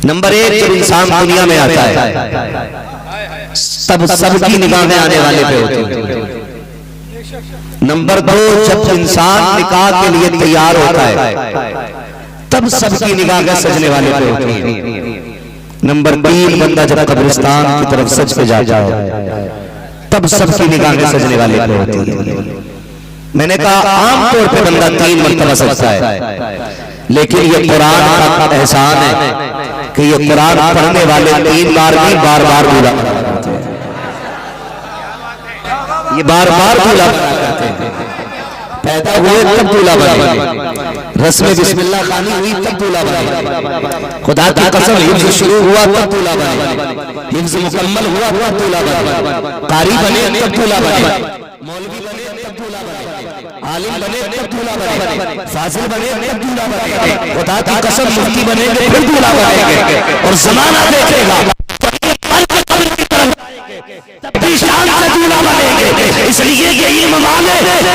Number एक, जब इंसान दुनिया में आता है तब सबकी निगाहें आने वाले पे होती हैं। नंबर दो, जब इंसान निकाह के लिए तैयार होता है तब सबकी निगाहें सजने वाले पे होती हैं। नंबर तीन, बंदा जब कब्रिस्तान की तरफ सज के जाता है तब सबकी निगाहें सजने वाले पे होती हैं। मैंने कहा आमतौर पे बंदा 3 मरतबा सजता है, लेकिन ये कुरान का एहसान है कि ये कुरान पढ़ने वाले 3 बार नहीं बार बार बोला, ये बार बार बोला करते हैं। पैदा हुए तब दूल्हा बने, रस्म बिस्मिल्लाह खानी हुई तब दूल्हा बने, खुदा की कसम हिफ्ज़ शुरू हुआ तब दूल्हा बने, हिफ्ज़ मुकम्मल हुआ तब दूल्हा बने, कारी बने तब दूल्हा बने, मौलवी बने तब दूल्हा बने, आलिम बने तब दूल्हा बने, फाजिल बने तब दूल्हा बने, खुदा की कसम मुफ्ती बनेंगे फिर दूल्हा बनेंगे। और जमाना देखेगा शान से दूल्हा बनेंगे। इसलिए ये इमाम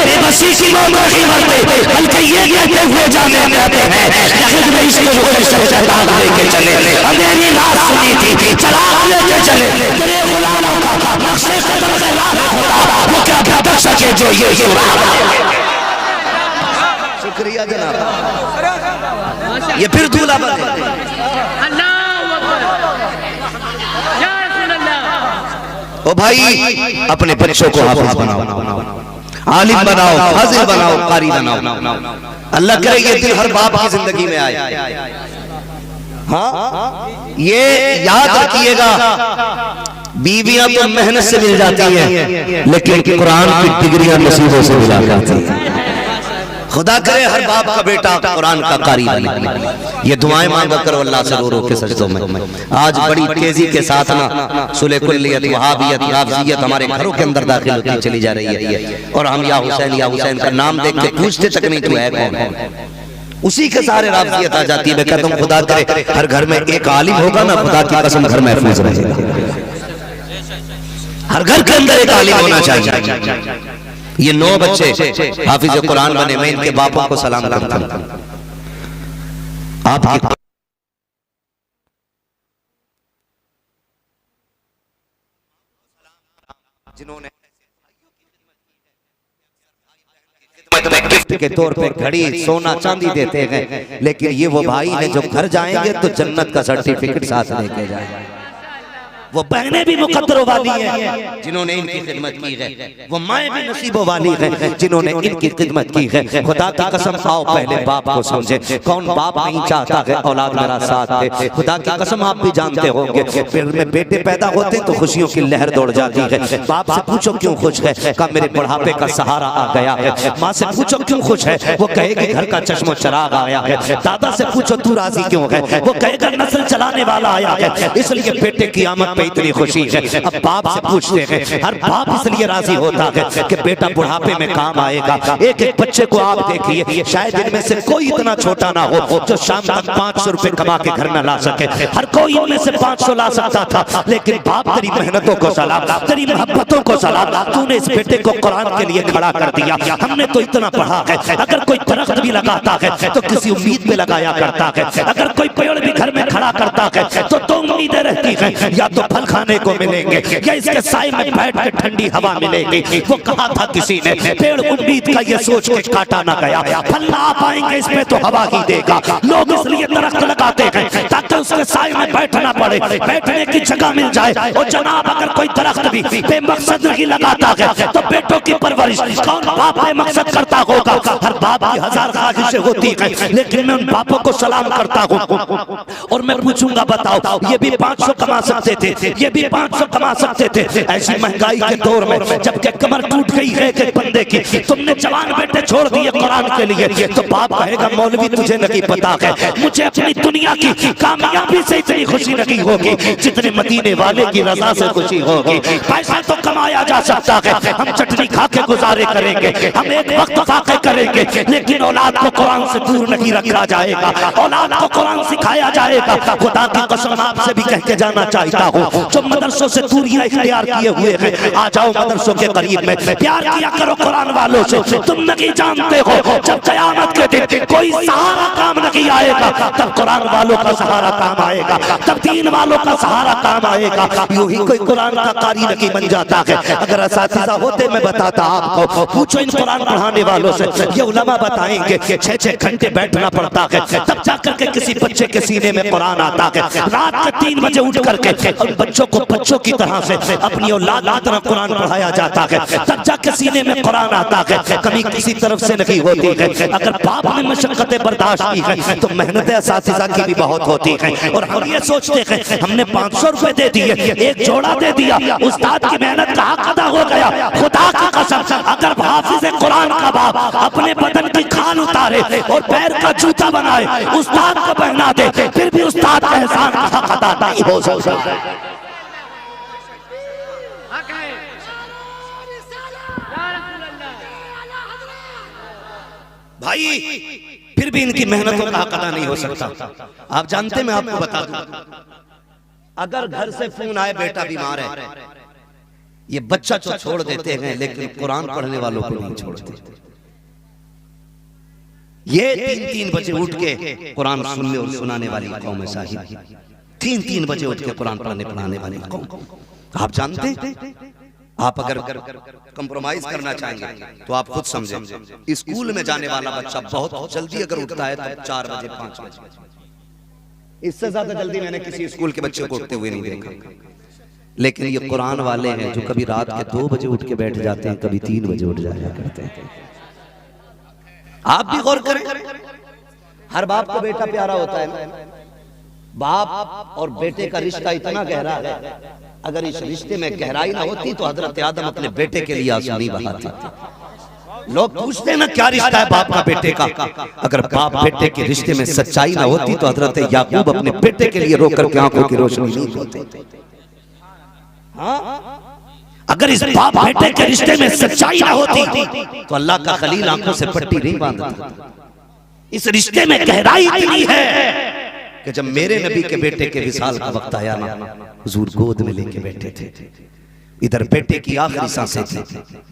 बेबसी की मौत नहीं मरते, बल्कि ये कहते हुए जाने जाते हैं लखत में इसके ऊपर से शैतान लेके चले, मेरी बात सुनी थी चराग लेके चले, तेरे गुलामों का नक्शे कदम से लाना होता वो क्या भटक सके जो ये शुक्रिया जनाब, ये फिर दूल्हा बने। ओ भाई, अपने बच्चों को हाफिज बनाओ, आलिम बनाओ, फाजिल बनाओ, कारी बनाओ। अल्लाह करे ये दिन हर बाप की जिंदगी में आए। हाँ, ये याद रखिएगा, बीवियां तो मेहनत से मिल जाती हैं, लेकिन कुरान की डिग्रियां नसीबों से मिला जाती हैं। खुदा करे हर बाप का बेटा कुरान का कारी बने। ये दुआएं मांगा करो अल्लाह से रो रो के सजदों में। आज बड़ी तेजी के साथ ना सुलह कुल्लियत, वहाबियत, हाफिजियत हमारे घरों के अंदर दाखिल होती चली जा रही है, और हम या हुसैन का नाम देख के पूछते तक नहीं तू है कौन, उसी के सारे राफियत आ जाती है। मैं कहता हूँ खुदा करे हर घर में एक आलिम होगा ना, खुदा की कसम घर महफूज रहेगा। हर घर के अंदर एक आलिम होना चाहिए। ये 9 बच्चे हाफिज कुरान बने, मैं इनके बापों को सलाम करता हूं। आप जिन्होंने गिफ्ट के तौर पे घड़ी, सोना, चांदी देते हैं, लेकिन ये वो भाई हैं जो घर जाएंगे तो जन्नत का सर्टिफिकेट साथ लेके जाएंगे। वो बहनें भी मुकद्दरों वाली हैं जिन्होंने इनकी खिदमत की है, वो माएँ भी नसीबों वाली हैं जिन्होंने इनकी खिदमत की है। खुदा की कसम आओ पहले बाप को समझे। कौन बाप नहीं चाहता है औलाद मेरा साथ दे? खुदा की कसम आप भी जानते होंगे, फिर में बेटे पैदा होते तो खुशियों की लहर दौड़ जाती है। बाप से पूछो क्यों खुश है, कहा मेरे बुढ़ापे का सहारा आ गया है। माँ से पूछो क्यों खुश है, वो कहेगी घर का चश्मो चराग आया है। दादा से पूछो तू राजी क्यों है, वो कहेगा नस्ल चलाने वाला आया है। इसलिए बेटे की आमद इतनी खुशी है। अब बाप से पूछते हैं, हर बाप इसलिए राजी होता है कि बेटा बुढ़ापे में काम आएगा। एक एक बच्चे को आप देखिए, शायद इनमें से कोई इतना छोटा ना हो जो शाम तक 500 रुपए कमा के घर में ला सके। हर कोई इनमें से 500 ला सकता था, लेकिन बाप तेरी मेहनतों को सलाम, तेरी मोहब्बतों को सलाम, तूने इस बेटे को कुरान के लिए खड़ा कर दिया। हमने तो इतना पढ़ा है, अगर कोई दरख्त भी लगाता है तो किसी उम्मीद पे लगाया करता है। अगर कोई पेड़ भी घर में खड़ा करता है तो 2 उम्मीदें रहती हैं, या तो फल खाने को मिलेंगे या इसके साए में बैठ के ठंडी हवा मिलेगी। वो कहा था किसी ने, पेड़ उम्मीद का ये सोच के काटा ना गया, फल ना आ पाएंगे इसमें तो हवा ही देगा। लोग इसलिए दरख्त लगाते हैं ताकि उसके साए में बैठना पड़े, बैठने की जगह मिल जाए। और जनाब अगर कोई दरख्त भी बेमकसद नहीं लगाता है तो बेटों की परवरिश कौन बाप बेमकसद करता होगा? हर बाप की 1000 ख्वाहिशें होती हैं, लेकिन मैं उन बापों को सलाम करता हूँ। और मैं पूछूंगा बताओ, ये भी 500 कमा सकते थे, ये भी 500 कमा सकते थे। ऐसी महंगाई के दौर में जबकि कमर टूट गई है एक बंदे की, तुमने जवान बेटे छोड़ दिए कुरान के लिए, तो बाप कहेगा मौलवी तुझे नहीं पता है, मुझे अपनी दुनिया की कामयाबी से इतनी खुशी नहीं होगी जितनी मदीने वाले की रजा से खुशी होगी। पैसा तो कमाया जा सकता है, हम चटनी खा के गुजारे करेंगे, हम एक वक्त फाके करेंगे, लेकिन औलाद को कुरान से दूर नहीं रखा जाएगा, औलाद को कुरान सिखाया जाएगा। खुदा की कसम आपसे भी कह के जाना चाहता हूँ, जो मदरसों से दूरियां इख्तियार किए हुए हैं, आ जाओ मदरसों के करीब में, प्यार किया करो कुरान वालों से। तुम नहीं जानते हो जब कयामत के दिन कोई सहारा काम नहीं आएगा, तब कुरान वालों का सहारा काम आएगा, तब दीन वालों का सहारा काम आएगा। यूं ही कोई कुरान का कारी नहीं बन जाता है। अगर असातिज़ा होते मैं बताता आपको, पूछो इन कुरान पढ़ाने वालों से, ये उलमा बताएंगे 6-6 घंटे बैठना पड़ता है, तब जाकर के किसी बच्चे के सीने में कुरान आता है। रात के 3 बजे उठ करके उन बच्चों को बच्चों की तरह से अपनी औलाद की तरह कुरान पढ़ाया जाता है, तब जाकर सीने में कुरान आता है। कमी किसी तरफ से नहीं होती है। अगर बाप ने मशक्कतें बर्दाश्त की है तो मेहनतें असातिज़ा की भी बहुत होती है। और हम ये सोचते हैं हमने 500 रुपए दे दिए, एक जोड़ा दे दिया, उस्ताद की मेहनत का हक अदा हो गया। खुदा की कसम, अगर हाफिज़ कुरान का बाप अपने बदन की खाल उतारे और पैर का जूता बनाए, उस्ताद को पहना दे, फिर भी उस्ताद का एहसान का हक अदा नहीं हो सकता। भाई फिर भी इनकी मेहनतों का हक अदा नहीं हो सकता। आप जानते, मैं आपको बता दूं, अगर घर से फोन आए बेटा बीमार है, ये बच्चा तो छोड़ देते हैं लेकिन कुरान पढ़ने वालों को नहीं छोड़ते। ये 3-3 बजे उठ के कुरान सुनने और सुनाने वाली कौम है साहिब, 3-3 बजे उठ के कुरान पढ़ाने वाली कौम। आप जानते हैं, आप अगर कंप्रोमाइज करना चाहेंगे तो आप खुद समझें, स्कूल में जाने वाला बच्चा बहुत जल्दी अगर उठता है तो 4 बजे 5 बजे, इससे ज्यादा जल्दी मैंने किसी स्कूल के बच्चे को उठते हुए नहीं देखा। लेकिन ये कुरान वाले हैं जो कभी रात के 2 बजे उठ के बैठ जाते हैं, कभी 3 बजे उठ जाया करते हैं। आप भी गौर करें, हर बाप को बेटा प्यारा होता है। बाप और बेटे का रिश्ता इतना गहरा है, अगर इस रिश्ते में गहराई ना होती तो हजरत आदम अपने बेटे के लिए आंसू नहीं बहाते। लोग पूछते हैं ना क्या रिश्ता है बाप का बेटे का, अगर बाप बेटे के रिश्ते में सच्चाई ना होती तो हजरत याकूब अपने बेटे के लिए रोकर के आंखों की रोशनी नहीं होती। अगर इस बाप बेटे के रिश्ते में सच्चाई ना होती तो अल्लाह का खलील आंखों से पट्टी नहीं बांधता। इस रिश्ते में गहराई इतनी है कि जब मेरे नबी के बेटे के विसाल का वक्त आया ना, हुजूर गोद में लेके बैठे थे, इधर बेटे की आखिरी सांसें थी,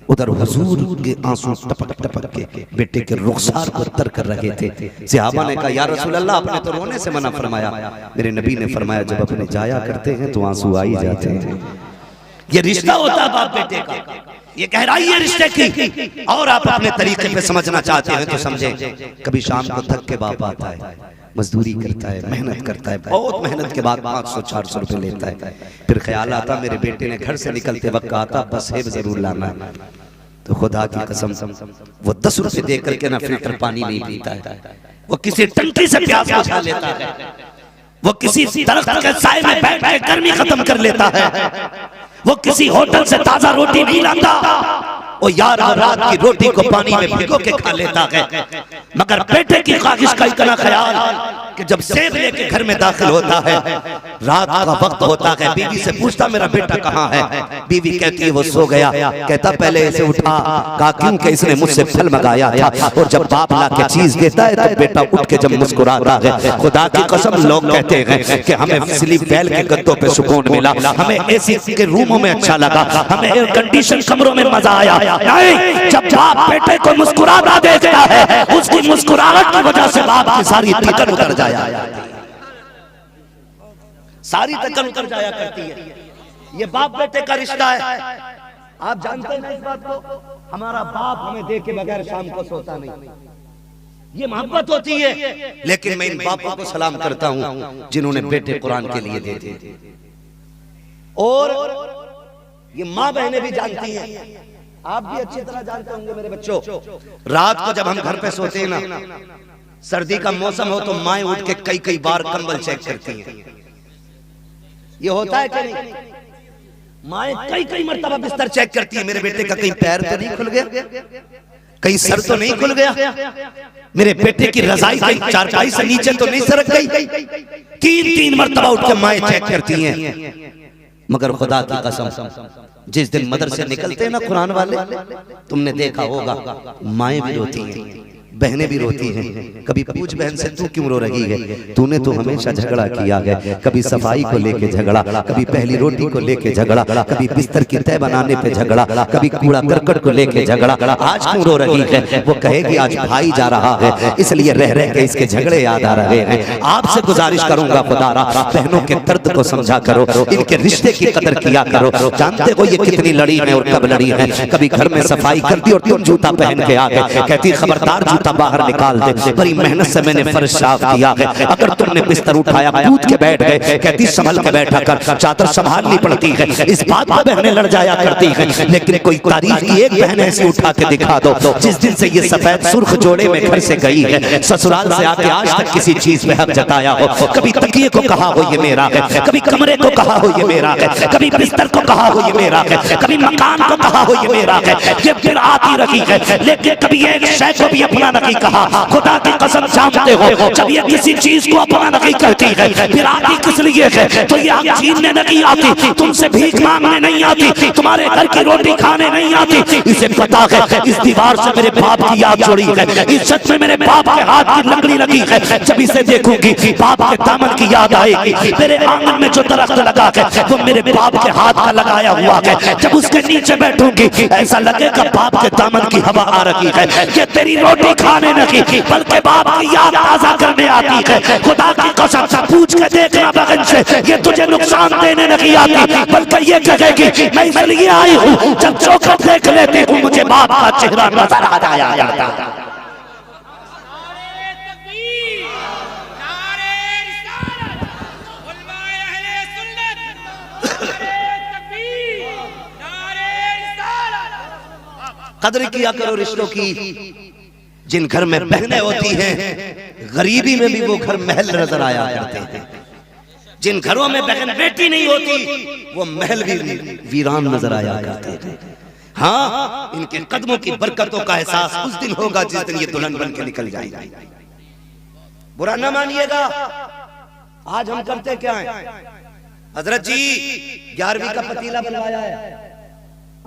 उधर हुजूर के आंसू टपक टपक के बेटे के रुखसार को तर कर रहे थे। सहाबा ने कहा, या रसूल अल्लाह, आपने तो रोने से मना फरमाया। मेरे नबी ने फरमाया, जब अपने जाया करते हैं तो आंसू आ ही जाते हैं। ये रिश्ता होता है बाप बेटे का, ये गहराई है रिश्ते की। और आप अपने तरीके पे समझना चाहते हैं तो समझें, कभी शाम को थक के बाप आता है, मजदूरी करता है, मेहनत करता है, बहुत मेहनत के बाद 500-400 रुपए लेता है, फिर ख्याल आता मेरे बेटे ने घर से निकलते वक्त कहा था बस है जरूर लाना, तो खुदा की कसम वो 10 रुपए दे करके ना फिल्टर पानी नहीं पीता है, वो किसी टंकी से प्यास बुझा लेता है, वो किसी दरख्त के साए में बैठ के गर्मी खत्म कर लेता है, वो किसी होटल से ताजा रोटी नहीं लाता, वो यार रात की रोटी को पानी में भिगो के खा लेता है। मगर बेटे की ख्वाहिश का इतना ख्याल कि जब सेब लेके घर में दाखिल होता है, रात का वक्त होता है, बीवी से पूछता मेरा बेटा कहाँ है, बीवी कहती है वो सो गया। कहता पहले इसे उठा, कहा क्यों कि इसने मुझसे फल मंगाया था। और जब बाप ला के चीज देता है तो बेटा उठ के जब मुस्कुराता है, खुदा की कसम लोग कहते हैं कि हमें स्लीप वेल के गद्दों पे सुकून मिला, हमें एसी के रूमों में अच्छा लगा, हमें एयर कंडीशन कमरों में मजा आया। नहीं, जब बाप बेटे को मुस्कुराता देखता है, उसकी मुस्कुराहट की वजह से बाप की सारी थकन उतर जाया, सारी थकन उतर जाया करती है। ये बाप बेटे का रिश्ता है। आप जानते हैं इस बात को, हमारा बाप हमें देख के बगैर शाम को सोता नहीं, ये मोहब्बत होती है। लेकिन मैं इन बापों को सलाम करता हूं जिन्होंने बेटे कुरान के लिए दे दिए। और ये माँ बहनें भी जानती हैं, आप भी अच्छी तरह जानते होंगे मेरे बच्चों, रात को जब हम घर पे सोते हैं ना, सर्दी का मौसम हो तो माएं उठ के कई बार कंबल चेक करती हैं। ये होता है कि नहीं? माएं कई मर्तबा बिस्तर चेक करती है, मेरे बेटे का कहीं पैर तो नहीं खुल गया, कहीं सर तो नहीं खुल गया, मेरे बेटे की रजाई कहीं चारपाई से नीचे तो नहीं सरक गई। 3 मर्तबा उठ के माएं चेक करती हैं। मगर खुदा की कसम, जिस दिन मदरसे निकलते हैं ना कुरान वाले, तुमने देखा होगा माएं भी रोती हैं, बहनें भी रोती हैं। कभी पूछ बहन से तू क्यों रो रही है? तूने तो हमेशा झगड़ा किया है, कभी सफाई को लेके झगड़ा, कभी पहली रोटी को लेके झगड़ा, कभी बिस्तर की तय बनाने पे झगड़ा, कभी कूड़ा करकट को लेके झगड़ा, आज क्यों रो रही है? वो कहेगी आज भाई जा रहा है इसलिए रह रह के इसके झगड़े याद आ रहे हैं। आपसे गुजारिश करूंगा खुदारा, बहनों के दर्द को समझा करो, इनके रिश्ते की कदर किया करो। जानते हो ये कितनी लड़ी है और कब लड़ी है? कभी घर में सफाई करती और तुम जूता पहन के आ गए, कहती खबरदार जूता बाहर निकाल दे, बड़ी मेहनत से मैंने फर्श साफ किया है। अगर तुमने बिस्तर उठाया कूद के बैठ गए, कहती संभल के बैठा कर, चादर संभालनी पड़ती है। इस बात पर बहनें लड़ जाया करती हैं, लेकिन कोई तारीफ की एक बहन ऐसी उठा के दिखा दो जिस दिन से ये सफेद सुर्ख जोड़े में घर से गई है, ससुराल से आके आज तक किसी चीज पे हक जताया हो। कभी तकिए को कहा हो ये मेरा है, कभी कमरे को कहा हो ये मेरा है, कभी बिस्तर को कहा हो ये मेरा है, कभी मकान को कहा हो ये मेरा है। ये फिर आती रही है, लेकिन कभी एक शय को भी अपना नहीं कहा। खुदा की कसम जानते हो, जब ये किसी चीज को अपना नहीं कहती है, फिर आती किस लिए है? तो ये आग छीनने नहीं आती, तुमसे भीख मांगने नहीं आती, तुम्हारे घर की रोटी खाने नहीं आती। इसे पता है इस दीवार से मेरे बाप की याद जुड़ी है, इस छत में मेरे बाप के हाथ की लकड़ी लगी है। जब इसे देखूंगी बाप के दामन की याद आएगी। मेरे आंगन में जो दरख्त लगा है वो मेरे बाप के हाथ का लगाया हुआ है। जब उसके नीचे बैठूंगी ऐसा लगेगा बाप के दामन की हवा आ रही है। ये तेरी रोटी खाने नहीं बल्कि बाप की याद ताजा करने आती है। खुदा की कसम पूछ के देखना बगन से, ये तुझे नुकसान देने नहीं आती, बल्कि ये कहेगी मैं इसलिए आई हूँ जब चौखट देख लेती हूँ मुझे बाप का चेहरा नजर आ जाया करता। कदर किया करो रिश्तों की। जिन घर में बहनें होती हैं गरीबी में भी वो घर महल नजर आया करते हैं। जिन घरों में बहन बेटी नहीं होती वो महल भी वीरान नजर आया करते हैं। हाँ, इनके कदमों की बरकतों का एहसास उस दिन होगा जिस दिन ये दुल्हन बन के निकल जाएगी। बुरा ना मानिएगा। आज हम करते क्या है? हजरत जी 11वीं का पतीला बनवाया है,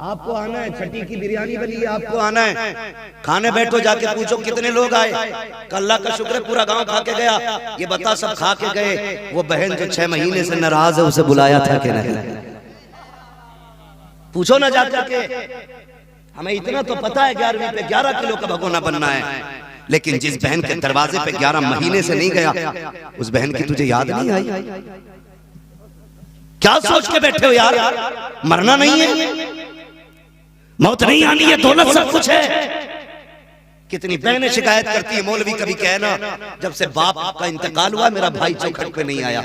आपको आना है। छठी की बिरयानी बनी है, आपको आना है। खाने बैठो, जाके पूछो कितने लोग आए। अल्लाह का शुक्र है पूरा गांव खा के गया। ये बता सब खा के गए। वो बहन जो 6 महीने से नाराज है उसे बुलाया था कि नहीं? पूछो ना जाकर के। हमें इतना तो पता है 11वीं पे 11 किलो का भगोना बनना है, लेकिन जिस बहन के दरवाजे पे 11 महीने से नहीं गया उस बहन की तुझे याद नहीं आई? क्या सोच के बैठे हो यार? मरना नहीं है, मौत नहीं आनी है, दौलत सब कुछ है। कितनी बहनें शिकायत करती है, मौलवी कभी कहना जब से बाप का इंतकाल हुआ मेरा भाई चौखट पे नहीं आया।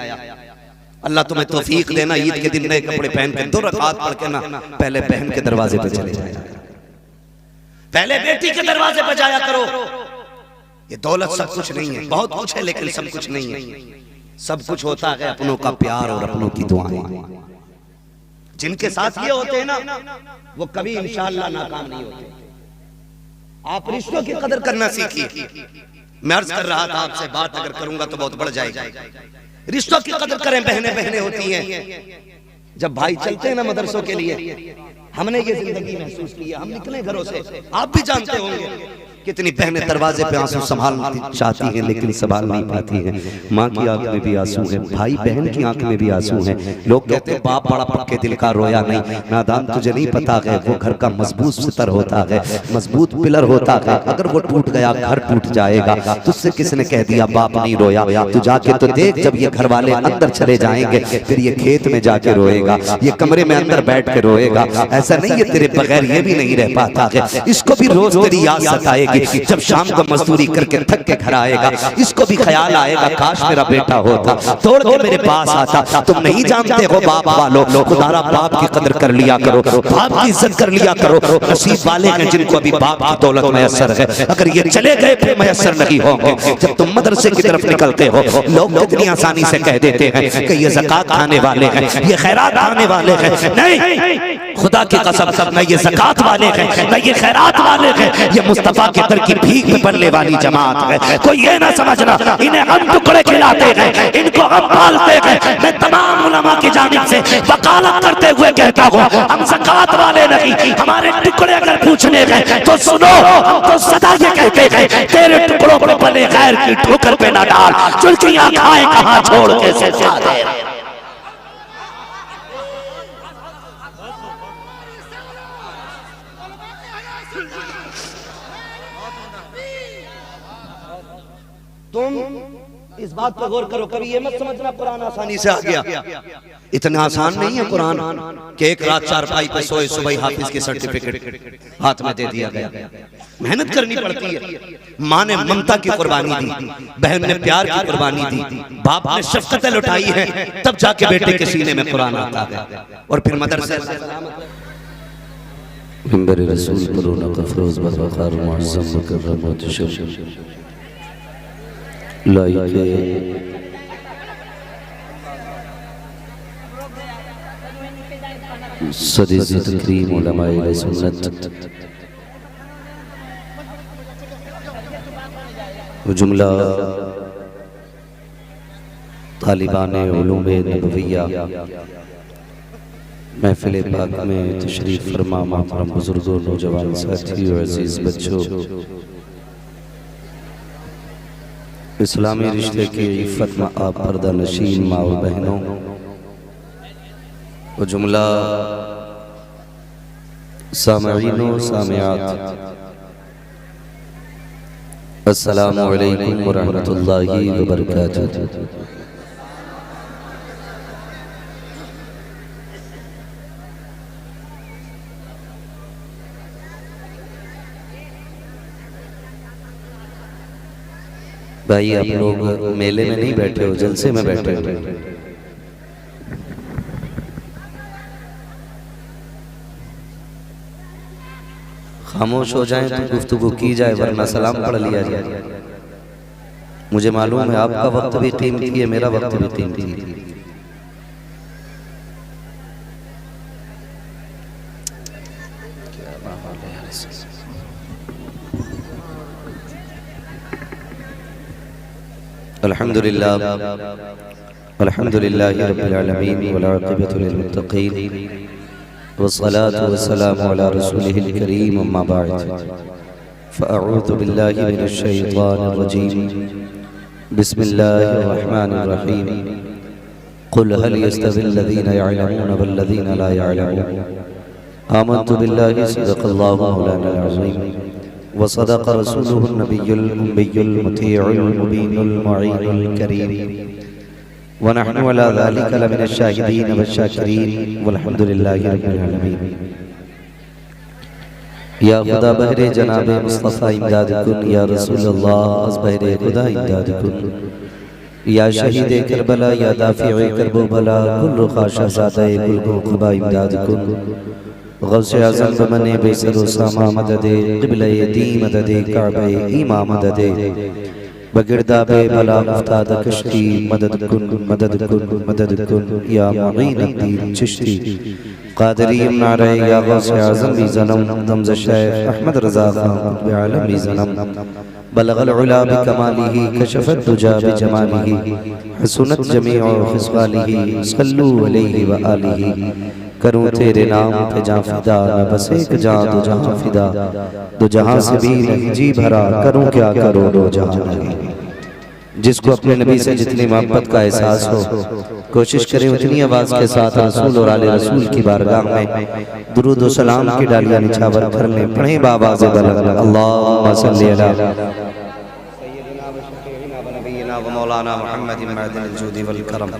अल्लाह तुम्हें तौफीक देना, ईद के दिन नए कपड़े पहन के 2 रकात पढ़ के ना पहले बहन के दरवाजे पे चले जाया, पहले बेटी के दरवाजे पे जाया करो। ये दौलत सब कुछ नहीं है, बहुत कुछ है लेकिन सब कुछ नहीं है। सब कुछ होता है अपनों का प्यार और अपनों की दुआएं। जिनके साथ ये होते हैं ना वो कभी इंशाअल्लाह नाकाम नहीं होते। आप रिश्तों की कदर करना सीखिए। मैं अर्ज कर रहा था आपसे, बात अगर करूंगा तो बहुत बढ़ जाएगी। रिश्तों की कदर करें। बहनें बहनें होती हैं। जब भाई चलते हैं ना मदरसों के लिए, हमने ये जिंदगी महसूस की है। हम निकले घरों से, आप भी जानते होंगे कितनी बहनें दरवाजे पे आंसू संभालना चाहती हैं लेकिन संभाल नहीं पाती हैं। माँ की आंख में भी आंसू है, भाई बहन की आंख में भी आंसू है। लोग कहते हैं बाप बड़ा पक्के दिल का रोया नहीं। नादान, तुझे नहीं पता है वो घर का मजबूत सितर होता है, मजबूत पिलर होता है। अगर वो टूट गया घर टूट जाएगा। तुझसे किसने कह दिया बाप नहीं रोया? तू जाके तो देख, जब ये घर वाले अंदर चले जाएंगे फिर ये खेत में जाके रोएगा, ये कमरे में अंदर बैठ के रोएगा। ऐसा नहीं है तेरे बगैर ये भी नहीं रह पाता है। इसको भी रोज तेरी याद सताएगी। जब शाम को मजदूरी करके थक के घर आएगा इसको भी ख्याल आएगा काश मेरा बेटा होता, तोड़ के मेरे पास आता। तुम नहीं जानते हो बाप वालों, खुदारा बाप की कदर कर लिया करो, बाप की इज्जत कर लिया करो। नसीब वाले हैं जिनको अभी बाप की दौलत मैसर है। अगर ये चले गए फिर मैसर नहीं होंगे। जब तुम मदरसे की तरफ निकलते हो लोग कितनी आसानी से कह देते हैं कि ये ज़कात खाने वाले हैं, ये खैरात खाने वाले हैं। नहीं, खुदा की कसम, न ये ज़कात वाले हैं न ये खैरात वाले हैं, ये मुस्तफा की बकतर की भीख पे पलने वाली जमात है। कोई ये ना समझना इन्हें हम टुकड़े खिलाते हैं, इनको हम पालते हैं। मैं तमाम उलमा की जानिब से वकालत करते हुए कहता हूँ, हम ज़कात वाले नहीं, हमारे टुकड़े अगर पूछने गए तो सुनो, हम तो सदा ये कहते हैं तेरे टुकड़ों पे पले गैर की ठोकर पे ना डाल, चुल्कियां खाए कहाँ छोड़ के से दे। तुम इस बात पर गौर करो, कभी ये मत समझना कुरान आसानी से आ गया। इतना आसान नहीं है कुरान कि एक रात चारपाई पे सोए सुबह हाफिज की सर्टिफिकेट हाथ में दे दिया गया। मेहनत करनी पड़ती है। माँ ने ममता की कुर्बानी दी, बहन ने प्यार की कुर्बानी दी, बाप ने शफकतें लुटाई है, तब जाके बेटे के सीने में कुरान आता है। और फिर मदरसे मिंबर रसूल पर उनका फरोज बरवकार मुअज़्ज़म मुकर्रम मुतशर्रिफ लाइके सदी तकरीम उलमाए सुन्नत जुमला तालिबान उलूम नबविया महफिल पाक में तशरीफ फरमा मोहतरम बुजुर्गों, नौजवान साथियों, अजीज बच्चों, इस्लामी रिश्ते के इफ़्फ़त में आप पर्दा नशीन माँ और बहनों, वो जुमला सामईनो सामियात, अस्सलामु अलैकुम व रहमतुल्लाहि व बरकातुहू। भाई आप लोग मेले में नहीं बैठे हो, जलसे में बैठे हो। खामोश हो जाएं तो गुफ्तगू की जाए, वरना सलाम पढ़ लिया जाए। मुझे मालूम है आपका वक्त भी कीमती है, मेरा वक्त भी कीमती है। अल्हम्दुलिल्लाह अल्हम्दुलिल्लाहि रब्बिल आलमीन वल आक़िबतु लिल मुत्तक़ीन वस्सलातु वस्सलामु अला रसूलिहिल करीम अम्मा बअद फ़अऊज़ु बिल्लाहि मिनश शैतानिर रजीम बिस्मिल्लाहिर रहमानिर रहीम क़ुल हल यस्तविल लज़ीना यअलमून वल लज़ीना ला यअलमून आमन्तु बिल्लाहि सदक़ल्लाहु मौलाना अज़ीम वसदक़ रसूलुहुन नबियुल उम्मियुल मुतीउल मुबीनुल मुईनुल करीम वनहनु अला ज़ालिका लमिनश शाहिदीन वश्शाकिरीन वल्हम्दुलिल्लाहि रब्बिल आलमीन। या खुदा बहरे जनाब मुस्तफ़ा इमदाद कुन, या रसूलल्लाह अज़ बहरे खुदा इमदाद कुन, या शहीद करबला, या दाफ़िए करबो बला, कुल्लु ख़ाशा ज़ाते कुल्लु ख़ुबा इमदाद कुन। गौसे आज़म बमने बेसरो सामा मददे, क़िबले दी मददे, काबे ईमा मददे, बगिरदाबे बला उफ्ताद कश्ती, मदद कुन मदद कुन मदद कुन, या मुईन अद्दीन चिश्ती क़ादरी नारे, या गौसे आज़म भी ज़नम दमज़ शेख अहमद रज़ा खान कुतुब आलम भी ज़नम बलगल उला बिकमालिही कशफत दुजा बिजमालिही हसनत जमीउ खिसवालिही सल्लु अलैहि व आलिही। करूँ तेरे नाम पे जां फिदा, न बस एक जां दो जहां फिदा, दो जहां से भी नहीं जी भरा, करूँ क्या करो दो जहां नहीं। जिसको अपने नबी से जितनी मोहब्बत का एहसास हो, कोशिश करें उतनी आवाज़ के साथ रसूल और आले रसूल की बारगाह में दुरूद व सलाम की डालियां निछावर कर लें। पढ़ें बाबाज़ बुलंद अल्लाहुम्मा सल्ली अला सय्यिदिना व शफीइना व नबीना व मौलाना मुहम्मदिन मअदिनिल जूदि वल करम।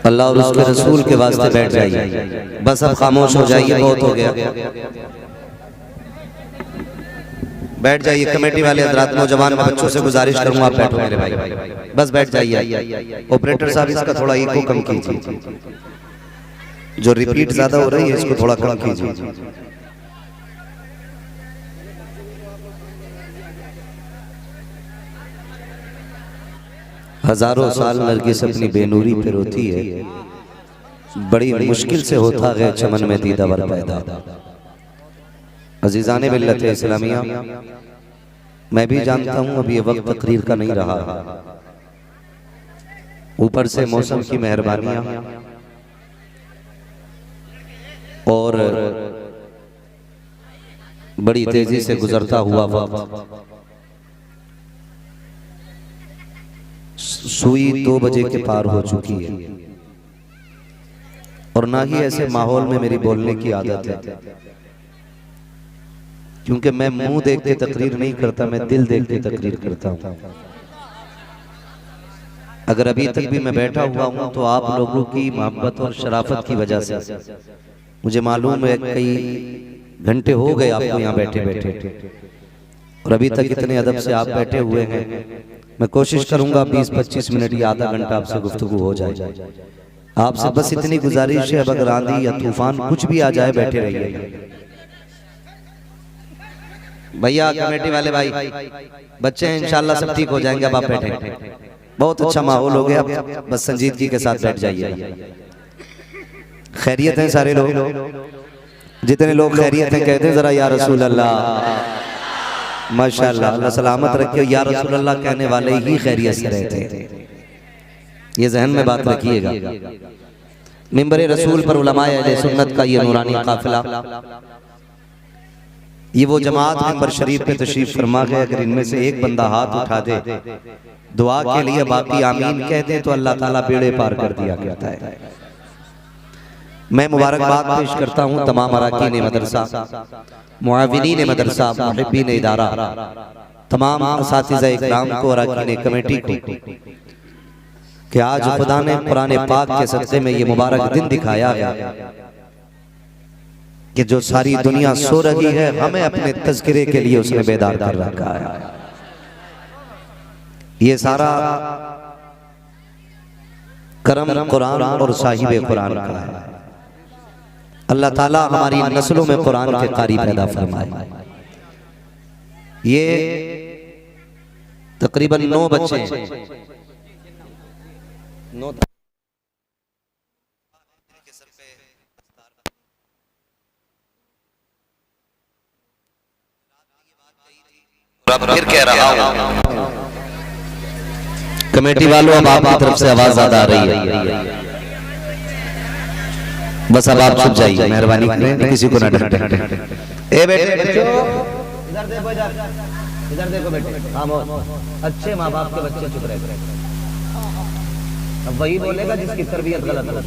अल्लाह और उसके रसूल के वास्ते बैठ जाइए, बस अब खामोश हो जाइए, बहुत हो गया। बैठ जाइए। कमेटी वाले हजरात, नौजवान बच्चों से गुजारिश करूंगा आप बैठो मेरे भाई, बस बैठ जाइए। ऑपरेटर साहब इसका थोड़ा इको कम कीजिए, जो रिपीट ज्यादा हो रही है इसको थोड़ा कम कीजिए। हजारों साल नरगिस अपनी बेनूरी पे रोती है, बड़ी मुश्किल से होता है चमन में दीदावर पैदा। अजीजाने मिल्लत इस्लामिया, मैं भी जानता हूं अब ये वक्त तकरीर का नहीं रहा, ऊपर से मौसम की मेहरबानियां और बड़ी तेजी से गुजरता हुआ वक्त, सुई 2 बजे के पार हो चुकी है और ना ही ऐसे माहौल में मेरी बोलने की आदत है, क्योंकि मैं मुंह देख के तकरीर नहीं करता, मैं दिल देख के तकरीर करता हूं। अगर अभी तक भी मैं बैठा हुआ हूं तो आप लोगों की मोहब्बत और शराफत की वजह से। मुझे मालूम है कई घंटे हो गए आपको यहाँ बैठे बैठे और अभी तक इतने अदब से आप बैठे हुए हैं। मैं कोशिश करूंगा 20-25 मिनट या आधा घंटा आपसे गुफ्तगू हो जाए। आपसे बस इतनी गुजारिश है, अब अगर आंधी या तूफान कुछ भी आ जाए बैठे रहिए। भैया कमेटी वाले भाई, बच्चे हैं इंशाल्लाह सब ठीक हो जाएंगे, अब आप बैठे। बहुत अच्छा माहौल हो गया, बस संजीदगी के साथ बैठ जाइए। खैरियत है सारे लोग, जितने लोग खैरियत हैं कहते हैं जरा या रसूल अल्लाह। माशाअल्लाह, अल्लाह सलामत रखे। या रसूल अल्लाह कहने वाले ही खैरियत से रहते, ये जहन में बात रखिएगा। मिंबर रसूल पर उलमाए अहले सुन्नत का ये नूरानी काफिला, ये वो जमात मिंबर शरीफ पे तशरीफ फरमा गए। अगर इनमें से एक बंदा हाथ उठा दे दुआ के लिए, बाकी आमीन कह दे, तो अल्लाह ताला बेड़े पार कर दिया करता है। मैं मुबारकबाद पेश करता हूँ तमाम अराकीन मदरसा, मुआविनीन मदरसा, मुहिब्बीन इदारा, तमाम असातिज़ा इकराम को, अराकीन कमेटी को, कि आज खुदा ने कुरान पाक के सदक़े में ये मुबारक दिन दिखाया है कि जो सारी दुनिया सो रही है, हमें अपने तज़किरे के लिए उसने बेदार कर रखा है। ये सारा करम कुरान और साहिब कुरान का है। अल्लाह ताला हमारी नस्लों में कुरान के कारी पैदा फरमाए। ये तकरीबन 9 बच्चे हैं, 9 फिर कह रहा हूं कमेटी वालों, अब आपकी तरफ से आवाज ज्यादा आ रही है, बस अब आप चुप जाइए, मेहरबानी करें, किसी को ना डांटें। ए बेटे बच्चों इधर देखो, इधर देखो बेटे, खामोश। अच्छे माँ बाप के बच्चे चुप रहे। अब वही बोलेगा जिसकी तरबियत गलत है।